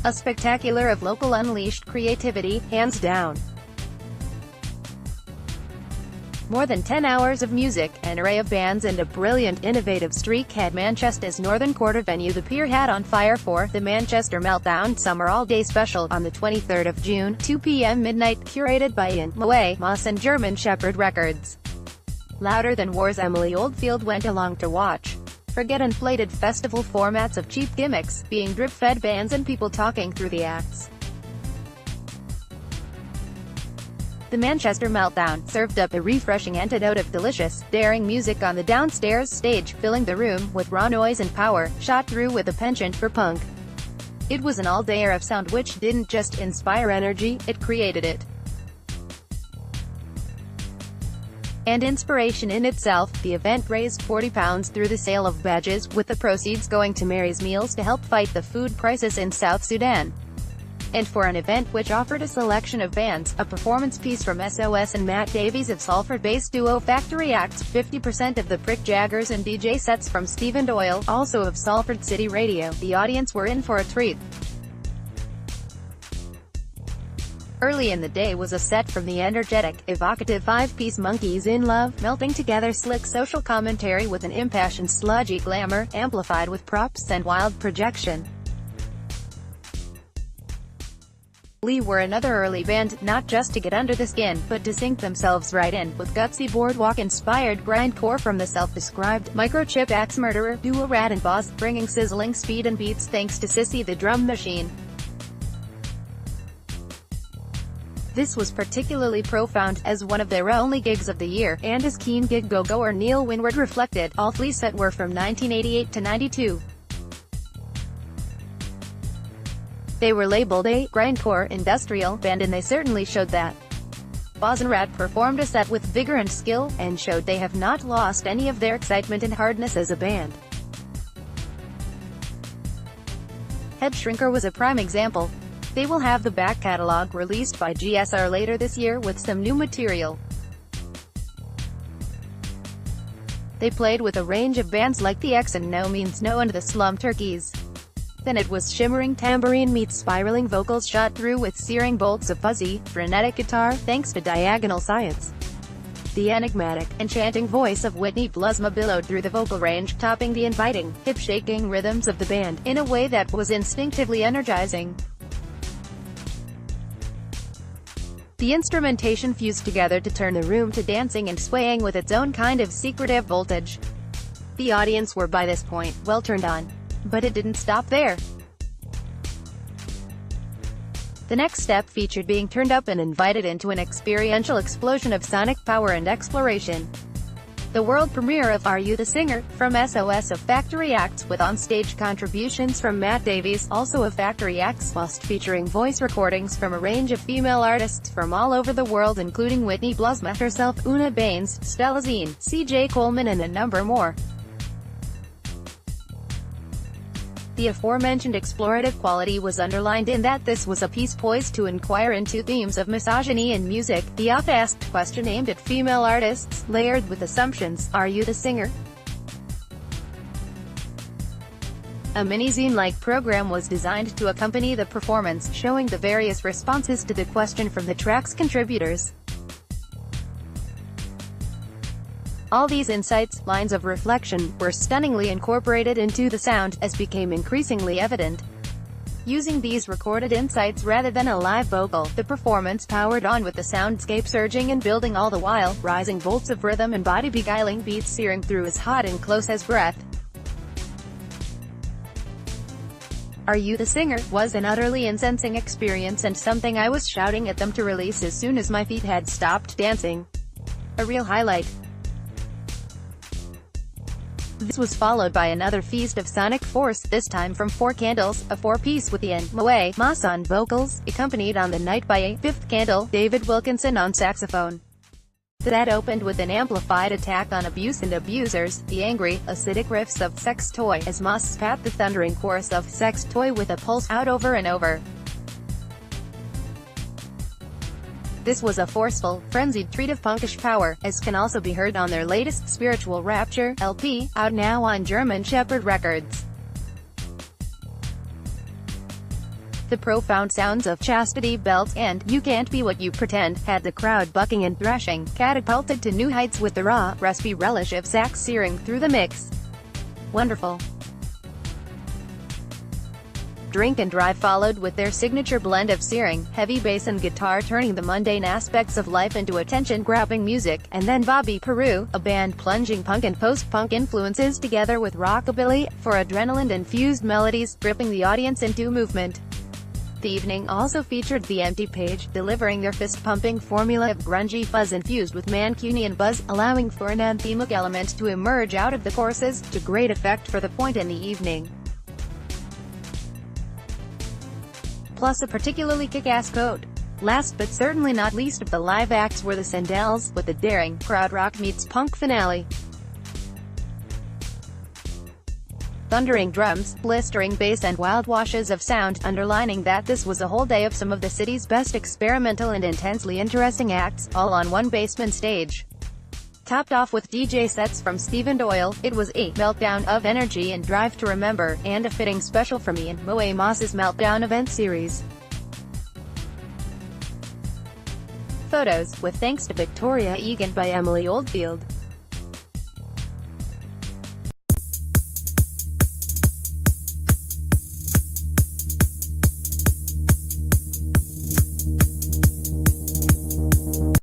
A spectacular of local unleashed creativity, hands down. More than 10 hours of music, an array of bands and a brilliant, innovative streak had Manchester's Northern Quarter venue the Pier had on fire for the Manchester Meltdown Summer All Day Special on the 23rd of June, 2 p.m. midnight, curated by Moet and German Shepherd Records. Louder Than War's Emily Oldfield went along to watch. Forget inflated festival formats of cheap gimmicks, being drip-fed bands and people talking through the acts. The Manchester Meltdown served up a refreshing antidote of delicious, daring music on the downstairs stage, filling the room with raw noise and power, shot through with a penchant for punk. It was an all-dayer of sound which didn't just inspire energy, it created it. And inspiration in itself. The event raised £40 through the sale of badges, with the proceeds going to Mary's Meals to help fight the food crisis in South Sudan. And for an event which offered a selection of bands, a performance piece from SOS and Matt Davies of Salford-based duo Factory Acts, 50% of the Prick Jaggers and DJ sets from Stephen Doyle, also of Salford City Radio, the audience were in for a treat. Early in the day was a set from the energetic, evocative five-piece Monkeys in Love, melting together slick social commentary with an impassioned sludgy glamour, amplified with props and wild projection. Lee were another early band, not just to get under the skin, but to sink themselves right in, with gutsy boardwalk-inspired grindcore from the self-described microchip axe murderer duo Rad and Boz, bringing sizzling speed and beats thanks to Sissy the drum machine. This was particularly profound, as one of their only gigs of the year, and as keen gig go-goer Neil Winward reflected, all three set were from 1988 to 92. They were labeled a grindcore industrial band, and they certainly showed that. Boz and Rad performed a set with vigor and skill, and showed they have not lost any of their excitement and hardness as a band. Head Shrinker was a prime example. They will have the back catalog released by GSR later this year with some new material. They played with a range of bands like the X and No Means No and the Slum Turkeys. Then it was shimmering tambourine meets spiraling vocals shot through with searing bolts of fuzzy, frenetic guitar, thanks to Diagonal Science. The enigmatic, enchanting voice of Whitney Blasma billowed through the vocal range, topping the inviting, hip-shaking rhythms of the band, in a way that was instinctively energizing. The instrumentation fused together to turn the room to dancing and swaying with its own kind of secretive voltage. The audience were by this point well turned on. But it didn't stop there. The next step featured being turned up and invited into an experiential explosion of sonic power and exploration. The world premiere of Are You the Singer? From SOS of Factory Acts, with on-stage contributions from Matt Davies, also of Factory Acts, whilst featuring voice recordings from a range of female artists from all over the world, including Whitney Blasma herself, Una Baines, Stella Zine, CJ Coleman and a number more. The aforementioned explorative quality was underlined in that this was a piece poised to inquire into themes of misogyny in music, the oft-asked question aimed at female artists, layered with assumptions. Are you the singer? A mini-zine-like program was designed to accompany the performance, showing the various responses to the question from the track's contributors. All these insights, lines of reflection, were stunningly incorporated into the sound, as became increasingly evident. Using these recorded insights rather than a live vocal, the performance powered on with the soundscape surging and building all the while, rising bolts of rhythm and body-beguiling beats searing through as hot and close as breath. Are You the Singer? Was an utterly incensing experience and something I was shouting at them to release as soon as my feet had stopped dancing. A real highlight. This was followed by another feast of sonic force, this time from Four Candles, a four-piece with Ian Moet Moss on vocals, accompanied on the night by a fifth candle, David Wilkinson on saxophone. That opened with an amplified attack on abuse and abusers, the angry, acidic riffs of Sex Toy, as Moss spat the thundering chorus of Sex Toy with a pulse out over and over. This was a forceful, frenzied treat of punkish power, as can also be heard on their latest Spiritual Rapture LP, out now on German Shepherd Records. The profound sounds of Chastity Belts and You Can't Be What You Pretend had the crowd bucking and thrashing, catapulted to new heights with the raw, raspy relish of sax searing through the mix. Wonderful. Drink and Drive followed with their signature blend of searing, heavy bass and guitar, turning the mundane aspects of life into attention-grabbing music, and then Bobby Peru, a band plunging punk and post-punk influences together with rockabilly, for adrenaline-infused melodies, gripping the audience into movement. The evening also featured The Empty Page, delivering their fist-pumping formula of grungy fuzz infused with Mancunian buzz, allowing for an anthemic element to emerge out of the choruses, to great effect for the point in the evening. Plus a particularly kick-ass coat. Last but certainly not least of the live acts were the Sandells, with the daring, krautrock meets punk finale. Thundering drums, blistering bass and wild washes of sound, underlining that this was a whole day of some of the city's best experimental and intensely interesting acts, all on one basement stage. Topped off with DJ sets from Stephen Doyle, it was a meltdown of energy and drive to remember, and a fitting special for me and Moet Moss's Meltdown event series. Photos, with thanks to Victoria Egan by Emily Oldfield.